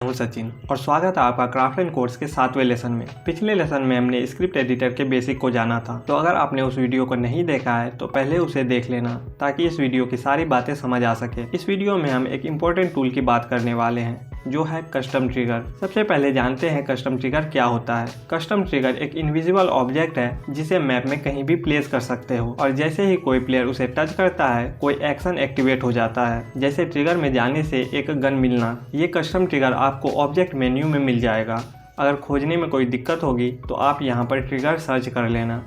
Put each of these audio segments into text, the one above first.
हूं सचिन और स्वागत है आपका क्राफ्ट एंड कोर्स के 7वें लेसन में। पिछले लेसन में हमने स्क्रिप्ट एडिटर के बेसिक को जाना था, तो अगर आपने उस वीडियो को नहीं देखा है तो पहले उसे देख लेना ताकि इस वीडियो की सारी बातें समझ आ सके। इस वीडियो में हम एक इम्पोर्टेंट टूल की बात करने वाले हैं जो है कस्टम ट्रिगर। सबसे पहले जानते हैं कस्टम ट्रिगर क्या होता है। कस्टम ट्रिगर एक इनविजिबल ऑब्जेक्ट है जिसे मैप में कहीं भी प्लेस कर सकते हो और जैसे ही कोई प्लेयर उसे टच करता है कोई एक्शन एक्टिवेट हो जाता है, जैसे ट्रिगर में जाने से एक गन मिलना। ये कस्टम ट्रिगर आपको ऑब्जेक्ट मेन्यू में मिल जाएगा। अगर खोजने में कोई दिक्कत होगी तो आप यहाँ पर ट्रिगर सर्च कर लेना।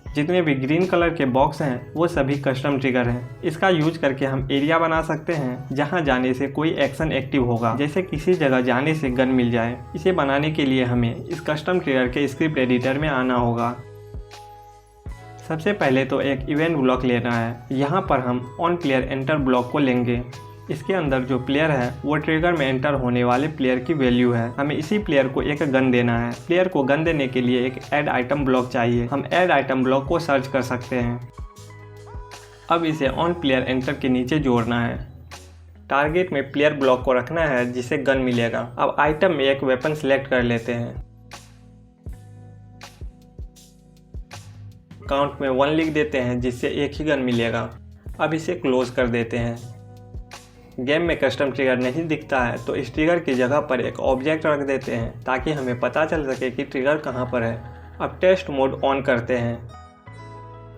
जितने भी ग्रीन कलर के बॉक्स हैं वो सभी कस्टम ट्रिगर हैं। इसका यूज करके हम एरिया बना सकते हैं जहां जाने से कोई एक्शन एक्टिव होगा, जैसे किसी जगह जाने से गन मिल जाए। इसे बनाने के लिए हमें इस कस्टम ट्रिगर के स्क्रिप्ट एडिटर में आना होगा। सबसे पहले तो एक इवेंट ब्लॉक लेना है। यहाँ पर हम ऑन प्लेयर एंटर ब्लॉक को लेंगे। इसके अंदर जो प्लेयर है वो ट्रिगर में एंटर होने वाले प्लेयर की वैल्यू है। हमें इसी प्लेयर को एक गन देना है। प्लेयर को गन देने के लिए एक ऐड आइटम ब्लॉक चाहिए। हम ऐड आइटम ब्लॉक को सर्च कर सकते हैं। अब इसे ऑन प्लेयर एंटर के नीचे जोड़ना है। टारगेट में प्लेयर ब्लॉक को रखना है जिसे गन मिलेगा। अब आइटम में एक वेपन सिलेक्ट कर लेते हैं। काउंट में 1 लिख देते हैं जिससे एक ही गन मिलेगा। अब इसे क्लोज कर देते हैं। गेम में कस्टम ट्रिगर नहीं दिखता है तो इस ट्रिगर की जगह पर एक ऑब्जेक्ट रख देते हैं ताकि हमें पता चल सके कि ट्रिगर कहाँ पर है। अब टेस्ट मोड ऑन करते हैं।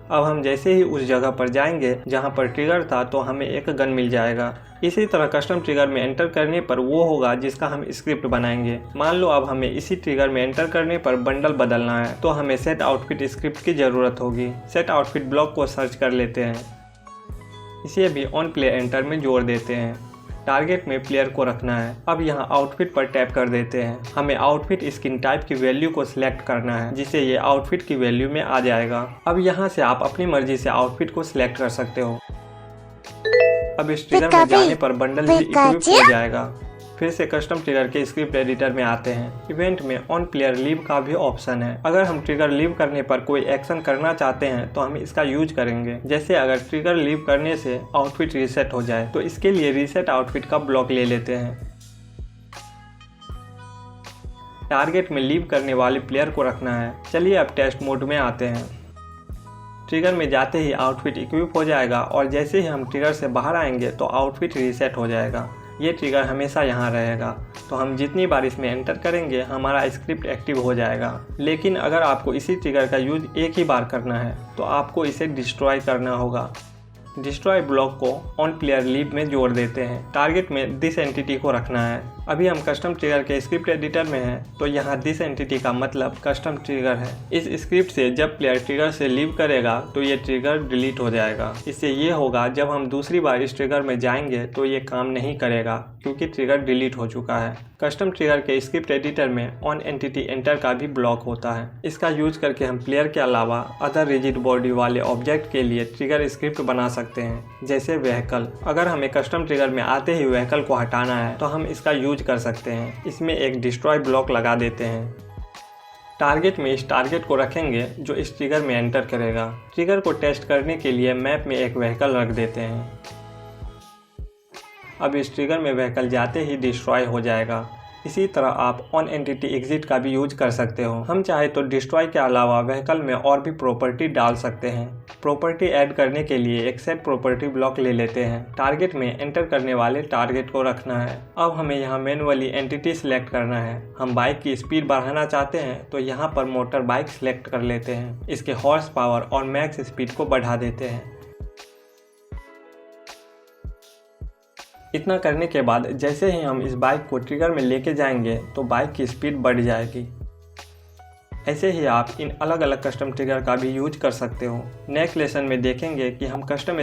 अब हम जैसे ही उस जगह पर जाएंगे जहाँ पर ट्रिगर था तो हमें एक गन मिल जाएगा। इसी तरह कस्टम ट्रिगर में एंटर करने पर वो होगा जिसका हम स्क्रिप्ट बनाएंगे। मान लो अब हमें इसी ट्रिगर में एंटर करने पर बंडल बदलना है तो हमें सेट आउटफिट स्क्रिप्ट की ज़रूरत होगी। सेट आउटफिट ब्लॉक को सर्च कर लेते हैं। इसे भी ऑन प्लेयर एंटर में जोड़ देते हैं। टारगेट में प्लेयर को रखना है। अब यहाँ आउटफिट पर टैप कर देते हैं। हमें आउटफिट स्किन टाइप की वैल्यू को सिलेक्ट करना है जिससे ये आउटफिट की वैल्यू में आ जाएगा। अब यहाँ से आप अपनी मर्जी से आउटफिट को सिलेक्ट कर सकते हो। अब इस ट्रिगर में जाने पर बंडल भी इक्विप हो जाएगा। फिर से कस्टम ट्रिगर के स्क्रिप्ट एडिटर में आते हैं। इवेंट में ऑन प्लेयर लीव का भी ऑप्शन है। अगर हम ट्रिगर लीव करने पर कोई एक्शन करना चाहते हैं तो हम इसका यूज करेंगे। जैसे अगर ट्रिगर लीव करने से आउटफिट रीसेट हो जाए तो इसके लिए रीसेट आउटफिट का ब्लॉक ले लेते हैं। टारगेट में लीव करने वाले प्लेयर को रखना है। चलिए अब टेस्ट मोड में आते हैं। ट्रिगर में जाते ही आउटफिट इक्विप हो जाएगा और जैसे ही हम ट्रिगर से बाहर आएंगे तो आउटफिट रीसेट हो जाएगा। ये ट्रिगर हमेशा यहाँ रहेगा, तो हम जितनी बार इसमें एंटर करेंगे हमारा स्क्रिप्ट एक्टिव हो जाएगा। लेकिन अगर आपको इसी ट्रिगर का यूज एक ही बार करना है तो आपको इसे डिस्ट्रॉय करना होगा। डिस्ट्रॉय ब्लॉक को ऑन प्लेयर लीव में जोड़ देते हैं। टारगेट में दिस एंटिटी को रखना है। अभी हम कस्टम ट्रिगर के स्क्रिप्ट एडिटर में हैं तो यहाँ दिस एंटिटी का मतलब कस्टम ट्रिगर है। इस स्क्रिप्ट से जब प्लेयर ट्रिगर से लीव करेगा तो ये ट्रिगर डिलीट हो जाएगा। इससे ये होगा जब हम दूसरी बार इस ट्रिगर में जाएंगे तो ये काम नहीं करेगा क्योंकि ट्रिगर डिलीट हो चुका है। कस्टम ट्रिगर के स्क्रिप्ट एडिटर में ऑन एंटिटी एंटर का भी ब्लॉक होता है। इसका यूज करके हम प्लेयर के अलावा अदर रिजिड बॉडी वाले ऑब्जेक्ट के लिए ट्रिगर स्क्रिप्ट बना सकते हैं, जैसे व्हीकल। अगर हमें कस्टम ट्रिगर में आते ही व्हीकल को हटाना है तो हम इसका यूज कर सकते हैं। इसमें एक डिस्ट्रॉय ब्लॉक लगा देते हैं। टारगेट में इस टारगेट को रखेंगे जो इस ट्रिगर में एंटर करेगा। ट्रिगर को टेस्ट करने के लिए मैप में एक व्हीकल रख देते हैं। अब इस ट्रिगर में व्हीकल जाते ही डिस्ट्रॉय हो जाएगा। इसी तरह आप ऑन एंटिटी एग्जिट का भी यूज कर सकते हो। हम चाहे तो डिस्ट्रॉय के अलावा व्हीकल में और भी प्रॉपर्टी डाल सकते हैं। प्रॉपर्टी ऐड करने के लिए एक सेट प्रॉपर्टी ब्लॉक ले लेते हैं। टारगेट में एंटर करने वाले टारगेट को रखना है। अब हमें यहाँ मैनुअली एंटिटी सिलेक्ट करना है। हम बाइक की स्पीड बढ़ाना चाहते हैं तो यहाँ पर मोटर बाइक सिलेक्ट कर लेते हैं। इसके हॉर्स पावर और मैक्स स्पीड को बढ़ा देते हैं। इतना करने के बाद जैसे ही हम इस बाइक को ट्रिगर में लेके जाएंगे तो बाइक की स्पीड बढ़ जाएगी। ऐसे ही आप इन अलग अलग कस्टम ट्रिगर का भी यूज कर सकते हो। नेक्स्ट लेसन में देखेंगे कि हम कस्टम